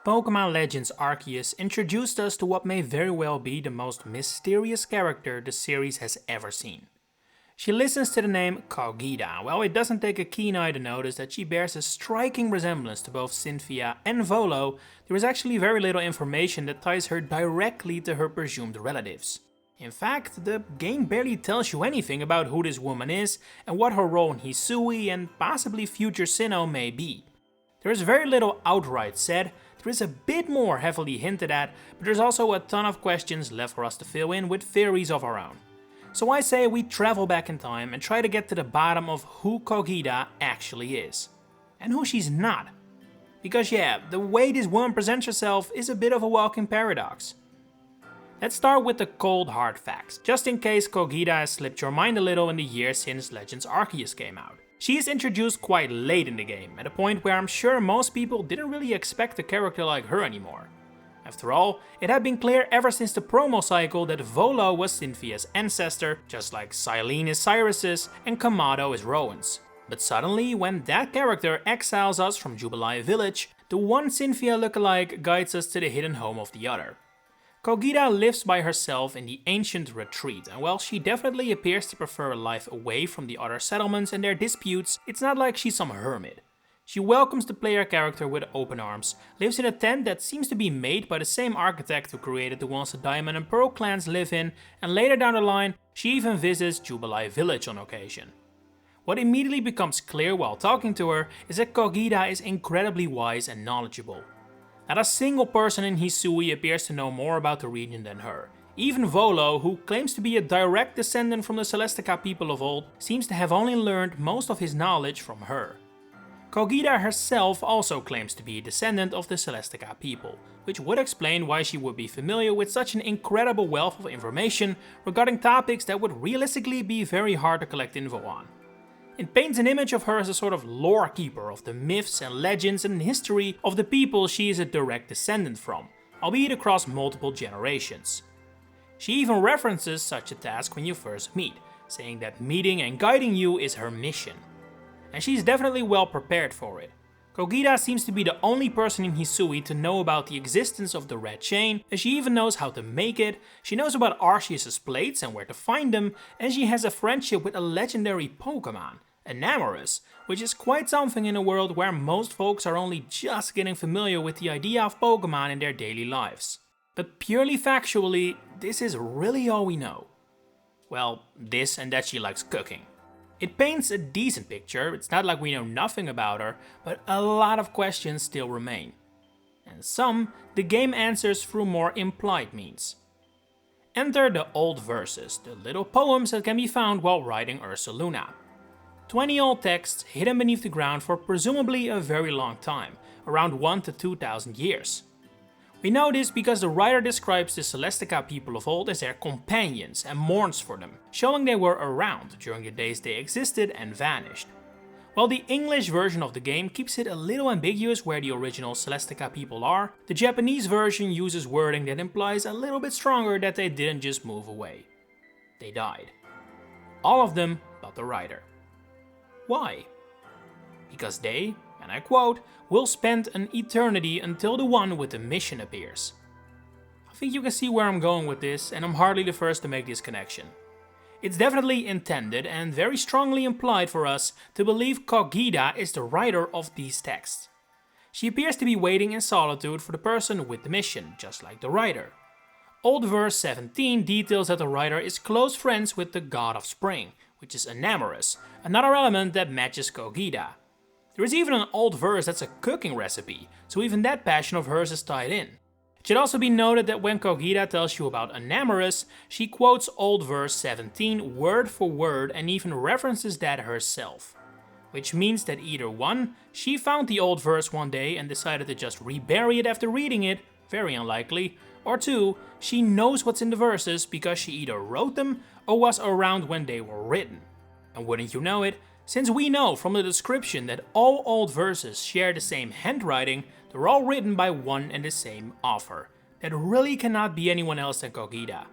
Pokémon Legends Arceus introduced us to what may very well be the most mysterious character the series has ever seen. She listens to the name Cogita. Well, it doesn't take a keen eye to notice that she bears a striking resemblance to both Cynthia and Volo. There is actually very little information that ties her directly to her presumed relatives. In fact, the game barely tells you anything about who this woman is and what her role in Hisui and possibly future Sinnoh may be. There is very little outright said. There is a bit more heavily hinted at, but there's also a ton of questions left for us to fill in with theories of our own. So I say we travel back in time and try to get to the bottom of who Cogita actually is. And who she's not. Because yeah, the way this woman presents herself is a bit of a walking paradox. Let's start with the cold hard facts, just in case Cogita has slipped your mind a little in the years since Legends Arceus came out. She is introduced quite late in the game, at a point where I'm sure most people didn't really expect a character like her anymore. After all, it had been clear ever since the promo cycle that Volo was Cynthia's ancestor, just like Silene is Cyrus's and Kamado is Rowan's. But suddenly, when that character exiles us from Jubilee Village, the one Cynthia lookalike guides us to the hidden home of the other. Cogita lives by herself in the ancient retreat, and while she definitely appears to prefer a life away from the other settlements and their disputes, it's not like she's some hermit. She welcomes the player character with open arms, lives in a tent that seems to be made by the same architect who created the ones the Diamond and Pearl clans live in, and later down the line, she even visits Jubilee Village on occasion. What immediately becomes clear while talking to her is that Cogita is incredibly wise and knowledgeable. Not a single person in Hisui appears to know more about the region than her. Even Volo, who claims to be a direct descendant from the Celestic people of old, seems to have only learned most of his knowledge from her. Cogita herself also claims to be a descendant of the Celestic people, which would explain why she would be familiar with such an incredible wealth of information regarding topics that would realistically be very hard to collect info on. It paints an image of her as a sort of lore keeper of the myths and legends and history of the people she is a direct descendant from, albeit across multiple generations. She even references such a task when you first meet, saying that meeting and guiding you is her mission. And she's definitely well prepared for it. Cogita seems to be the only person in Hisui to know about the existence of the Red Chain, and she even knows how to make it, she knows about Arceus' plates and where to find them, and she has a friendship with a legendary Pokémon, Enamorus, which is quite something in a world where most folks are only just getting familiar with the idea of Pokémon in their daily lives. But purely factually, this is really all we know. Well, this and that she likes cooking. It paints a decent picture, it's not like we know nothing about her, but a lot of questions still remain. And some, the game answers through more implied means. Enter the old verses, the little poems that can be found while writing Ursaluna. 20 old texts hidden beneath the ground for presumably a very long time, around 1 to 2,000 years. We know this because the writer describes the Celestica people of old as their companions and mourns for them, showing they were around during the days they existed and vanished. While the English version of the game keeps it a little ambiguous where the original Celestica people are, the Japanese version uses wording that implies a little bit stronger that they didn't just move away. They died. All of them but the writer. Why? Because they, and I quote, will spend an eternity until the one with the mission appears. I think you can see where I'm going with this, and I'm hardly the first to make this connection. It's definitely intended and very strongly implied for us to believe Cogita is the writer of these texts. She appears to be waiting in solitude for the person with the mission, just like the writer. Old verse 17 details that the writer is close friends with the god of spring, which is Enamorus, another element that matches Cogita. There is even an old verse that's a cooking recipe, so even that passion of hers is tied in. It should also be noted that when Cogita tells you about Enamorus, she quotes old verse 17 word for word and even references that herself. Which means that either 1, she found the old verse one day and decided to just rebury it after reading it, very unlikely, or 2, she knows what's in the verses because she either wrote them or was around when they were written. And wouldn't you know it, since we know from the description that all old verses share the same handwriting, they're all written by one and the same author. That really cannot be anyone else than Cogita.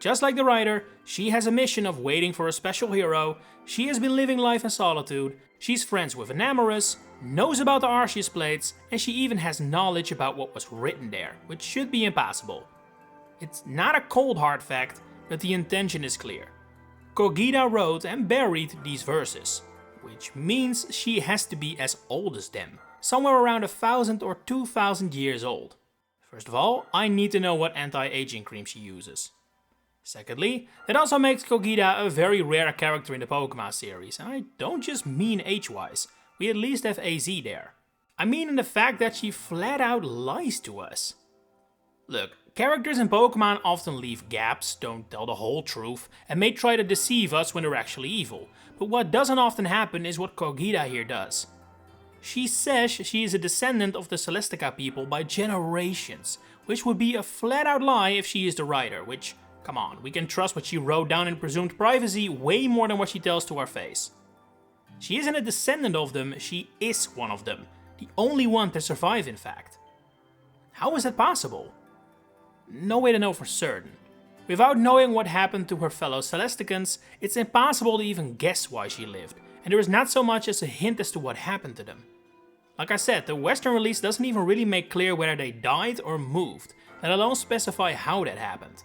Just like the writer, she has a mission of waiting for a special hero, she has been living life in solitude, she's friends with Enamorus, knows about the Arceus plates, and she even has knowledge about what was written there, which should be impossible. It's not a cold hard fact, but the intention is clear. Cogita wrote and buried these verses, which means she has to be as old as them, somewhere around 1,000 or 2,000 years old. First of all, I need to know what anti-aging cream she uses. Secondly, that also makes Cogita a very rare character in the Pokémon series, and I don't just mean age-wise, we at least have AZ there. I mean in the fact that she flat out lies to us. Look, characters in Pokémon often leave gaps, don't tell the whole truth, and may try to deceive us when they're actually evil, but what doesn't often happen is what Cogita here does. She says she is a descendant of the Celestica people by generations, which would be a flat out lie if she is the writer, which, come on, we can trust what she wrote down in presumed privacy way more than what she tells to our face. She isn't a descendant of them, she is one of them, the only one to survive in fact. How is that possible? No way to know for certain. Without knowing what happened to her fellow Celesticans, it's impossible to even guess why she lived, and there is not so much as a hint as to what happened to them. Like I said, the Western release doesn't even really make clear whether they died or moved, let alone specify how that happened.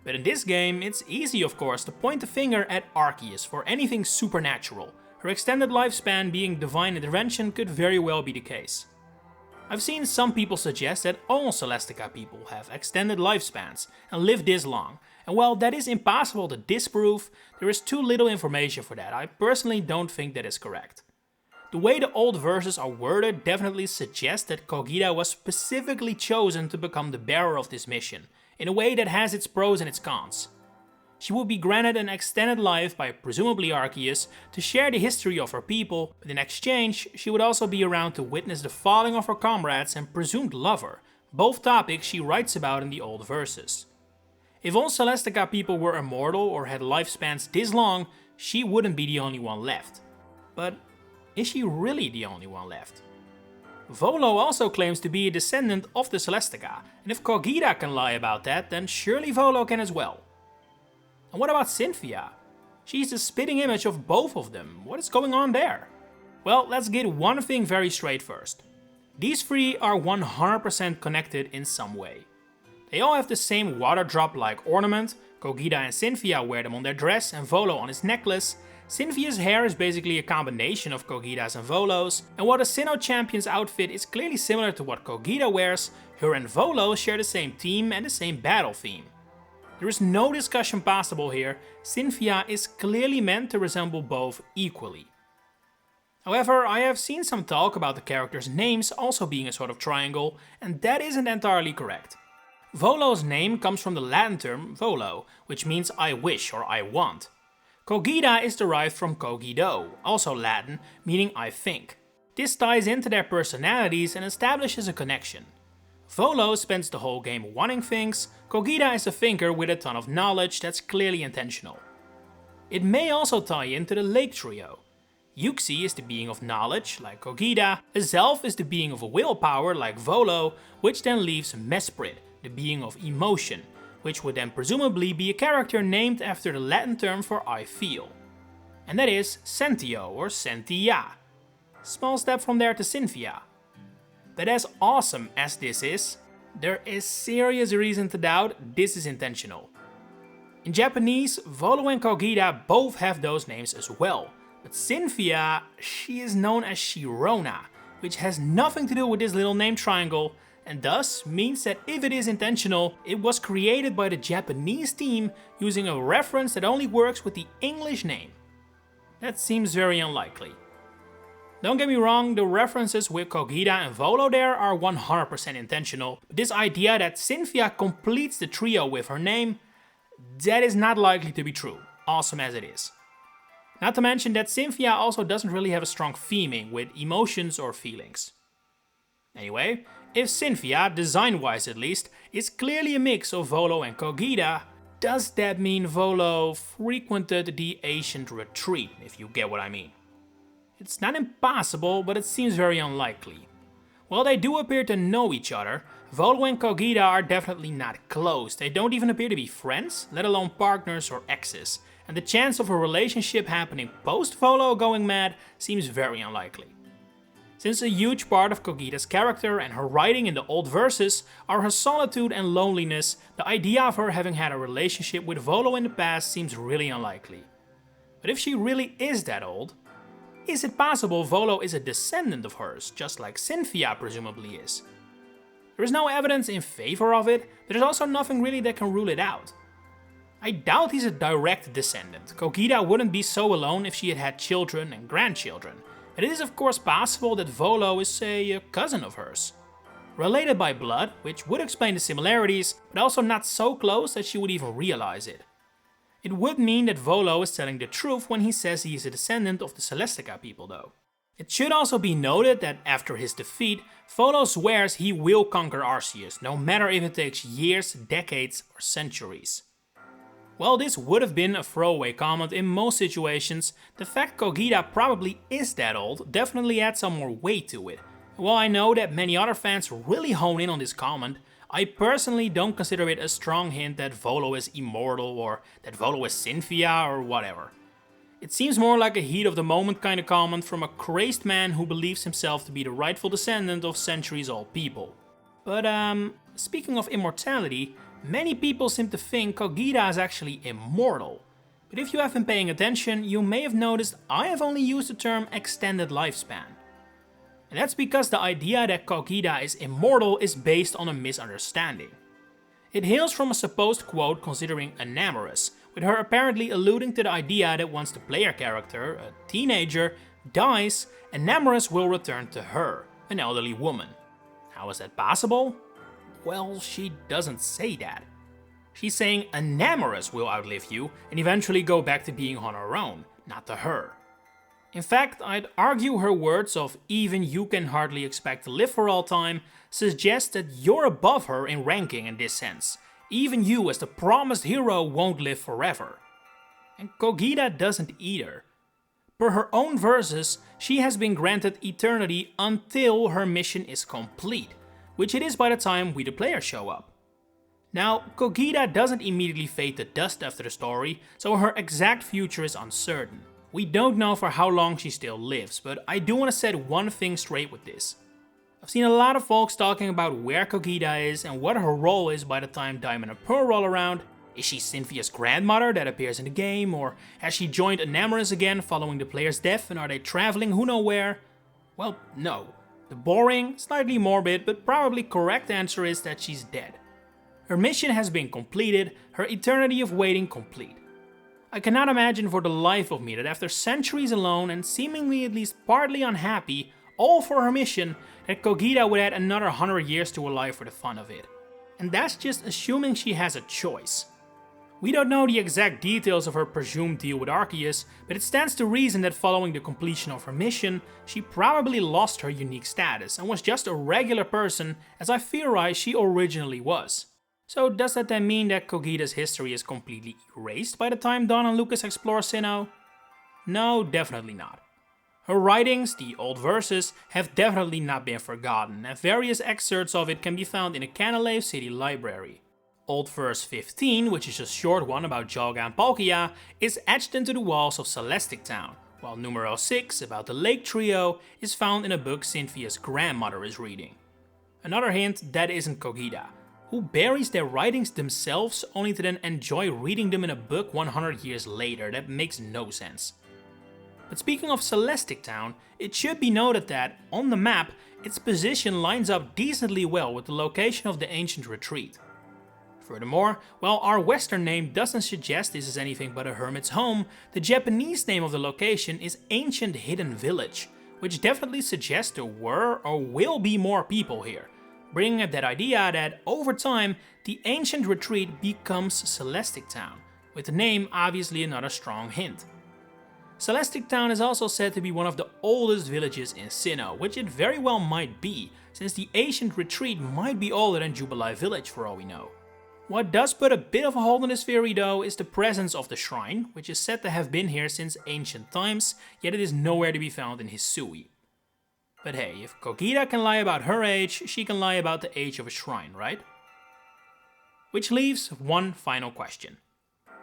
But in this game, it's easy of course to point the finger at Arceus for anything supernatural. Her extended lifespan being divine intervention could very well be the case. I've seen some people suggest that all Celestica people have extended lifespans and live this long, and while that is impossible to disprove, there is too little information for that. I personally don't think that is correct. The way the old verses are worded definitely suggests that Cogita was specifically chosen to become the bearer of this mission, in a way that has its pros and its cons. She would be granted an extended life by presumably Arceus to share the history of her people, but in exchange she would also be around to witness the falling of her comrades and presumed lover, both topics she writes about in the old verses. If all Celestica people were immortal or had lifespans this long, she wouldn't be the only one left. But is she really the only one left? Volo also claims to be a descendant of the Celestica, and if Cogita can lie about that, then surely Volo can as well. And what about Cynthia? She's the spitting image of both of them. What is going on there? Well, let's get one thing very straight first. These three are 100% connected in some way. They all have the same water drop-like ornament. Cogita and Cynthia wear them on their dress and Volo on his necklace. Cynthia's hair is basically a combination of Cogita's and Volo's, and while the Sinnoh champion's outfit is clearly similar to what Cogita wears, her and Volo share the same theme and the same battle theme. There is no discussion possible here, Cynthia is clearly meant to resemble both equally. However, I have seen some talk about the characters' names also being a sort of triangle, and that isn't entirely correct. Volo's name comes from the Latin term volo, which means I wish or I want. Cogita is derived from cogito, also Latin, meaning I think. This ties into their personalities and establishes a connection. Volo spends the whole game wanting things, Cogita is a thinker with a ton of knowledge that's clearly intentional. It may also tie into the Lake Trio. Yuxi is the being of knowledge, like Cogita, Azelf is the being of willpower, like Volo, which then leaves Mesprit, the being of emotion, which would then presumably be a character named after the Latin term for I feel. And that is Sentio or Sentia. Small step from there to Cynthia. But as awesome as this is, there is serious reason to doubt this is intentional. In Japanese, Volo and Cogita both have those names as well, but Cynthia, she is known as Sharona, which has nothing to do with this little name triangle, and thus means that if it is intentional, it was created by the Japanese team using a reference that only works with the English name. That seems very unlikely. Don't get me wrong, the references with Cogita and Volo there are 100% intentional, but this idea that Cynthia completes the trio with her name, that is not likely to be true, awesome as it is. Not to mention that Cynthia also doesn't really have a strong theming with emotions or feelings. Anyway, if Cynthia, design-wise at least, is clearly a mix of Volo and Cogita, does that mean Volo frequented the ancient retreat, if you get what I mean? It's not impossible, but it seems very unlikely. While they do appear to know each other, Volo and Cogita are definitely not close. They don't even appear to be friends, let alone partners or exes, and the chance of a relationship happening post-Volo going mad seems very unlikely. Since a huge part of Cogita's character and her writing in the old verses are her solitude and loneliness, the idea of her having had a relationship with Volo in the past seems really unlikely. But if she really is that old, is it possible Volo is a descendant of hers, just like Cynthia presumably is? There is no evidence in favor of it, but there's also nothing really that can rule it out. I doubt he's a direct descendant. Cogita wouldn't be so alone if she had had children and grandchildren. But it is of course possible that Volo is, say, a cousin of hers. Related by blood, which would explain the similarities, but also not so close that she would even realize it. It would mean that Volo is telling the truth when he says he is a descendant of the Celestica people though. It should also be noted that after his defeat, Volo swears he will conquer Arceus, no matter if it takes years, decades or centuries. While this would have been a throwaway comment in most situations, the fact Cogita probably is that old definitely adds some more weight to it. While I know that many other fans really hone in on this comment, I personally don't consider it a strong hint that Volo is immortal or that Volo is Cynthia or whatever. It seems more like a heat of the moment kind of comment from a crazed man who believes himself to be the rightful descendant of centuries-old people. But speaking of immortality, many people seem to think Cogita is actually immortal. But if you have been paying attention, you may have noticed I have only used the term extended lifespan. And that's because the idea that Cogita is immortal is based on a misunderstanding. It hails from a supposed quote considering Enamorous, with her apparently alluding to the idea that once the player character, a teenager, dies, Enamorous will return to her, an elderly woman. How is that possible? Well, she doesn't say that. She's saying Enamorous will outlive you and eventually go back to being on her own, not to her. In fact, I'd argue her words of "even you can hardly expect to live for all time" suggest that you're above her in ranking in this sense. Even you as the promised hero won't live forever. And Cogita doesn't either. Per her own verses, she has been granted eternity until her mission is complete, which it is by the time we the player show up. Now, Cogita doesn't immediately fade to dust after the story, so her exact future is uncertain. We don't know for how long she still lives, but I do want to set one thing straight with this. I've seen a lot of folks talking about where Cogita is and what her role is by the time Diamond and Pearl roll around. Is she Cynthia's grandmother that appears in the game, or has she joined Enamorous again following the player's death and are they traveling who know where? Well, no. The boring, slightly morbid, but probably correct answer is that she's dead. Her mission has been completed, her eternity of waiting complete. I cannot imagine for the life of me that after centuries alone and seemingly at least partly unhappy, all for her mission, that Cogita would add another 100 years to her life for the fun of it. And that's just assuming she has a choice. We don't know the exact details of her presumed deal with Arceus, but it stands to reason that following the completion of her mission, she probably lost her unique status and was just a regular person as I theorize she originally was. So does that then mean that Cogita's history is completely erased by the time Dawn and Lucas explore Sinnoh? No, definitely not. Her writings, the old verses, have definitely not been forgotten, and various excerpts of it can be found in the Canalave City Library. Old verse 15, which is a short one about Jalga and Palkia, is etched into the walls of Celestic Town, while numero 6, about the Lake Trio, is found in a book Cynthia's grandmother is reading. Another hint, that isn't Cogita, who buries their writings themselves only to then enjoy reading them in a book 100 years later. That makes no sense. But speaking of Celestic Town, it should be noted that, on the map, its position lines up decently well with the location of the ancient retreat. Furthermore, while our western name doesn't suggest this is anything but a hermit's home, the Japanese name of the location is Ancient Hidden Village, which definitely suggests there were or will be more people here, bringing up that idea that, over time, the ancient retreat becomes Celestic Town, with the name obviously another strong hint. Celestic Town is also said to be one of the oldest villages in Sinnoh, which it very well might be, since the ancient retreat might be older than Jubilee Village for all we know. What does put a bit of a hold on this theory though is the presence of the shrine, which is said to have been here since ancient times, yet it is nowhere to be found in Hisui. But hey, if Cogita can lie about her age, she can lie about the age of a shrine, right? Which leaves one final question.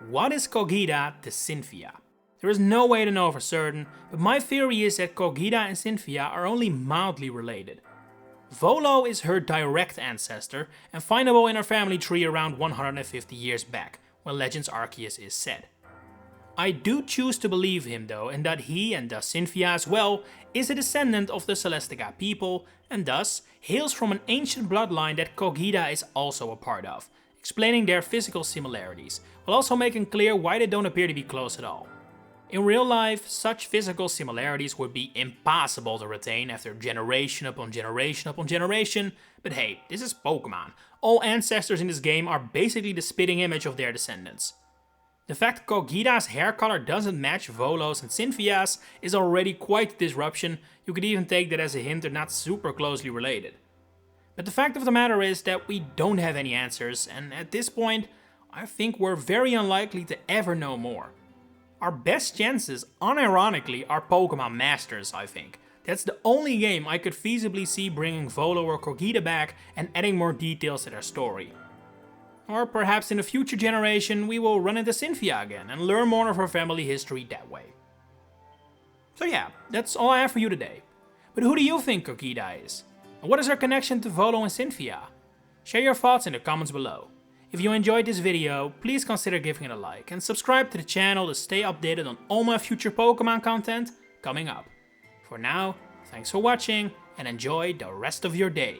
What is Cogita to Cynthia? There is no way to know for certain, but my theory is that Cogita and Cynthia are only mildly related. Volo is her direct ancestor and findable in her family tree around 150 years back, when Legends Arceus is set. I do choose to believe him though, and that he, and thus Cynthia as well, is a descendant of the Celestica people, and thus hails from an ancient bloodline that Cogita is also a part of, explaining their physical similarities, while also making clear why they don't appear to be close at all. In real life, such physical similarities would be impossible to retain after generation upon generation upon generation, but hey, this is Pokémon. All ancestors in this game are basically the spitting image of their descendants. The fact Cogita's hair color doesn't match Volo's and Cynthia's is already quite a disruption. You could even take that as a hint they're not super closely related. But the fact of the matter is that we don't have any answers, and at this point, I think we're very unlikely to ever know more. Our best chances, unironically, are Pokémon Masters, I think. That's the only game I could feasibly see bringing Volo or Cogita back and adding more details to their story. Or perhaps in a future generation we will run into Cynthia again and learn more of her family history that way. So yeah, that's all I have for you today. But who do you think Cogita is? And what is her connection to Volo and Cynthia? Share your thoughts in the comments below. If you enjoyed this video, please consider giving it a like and subscribe to the channel to stay updated on all my future Pokemon content coming up. For now, thanks for watching and enjoy the rest of your day.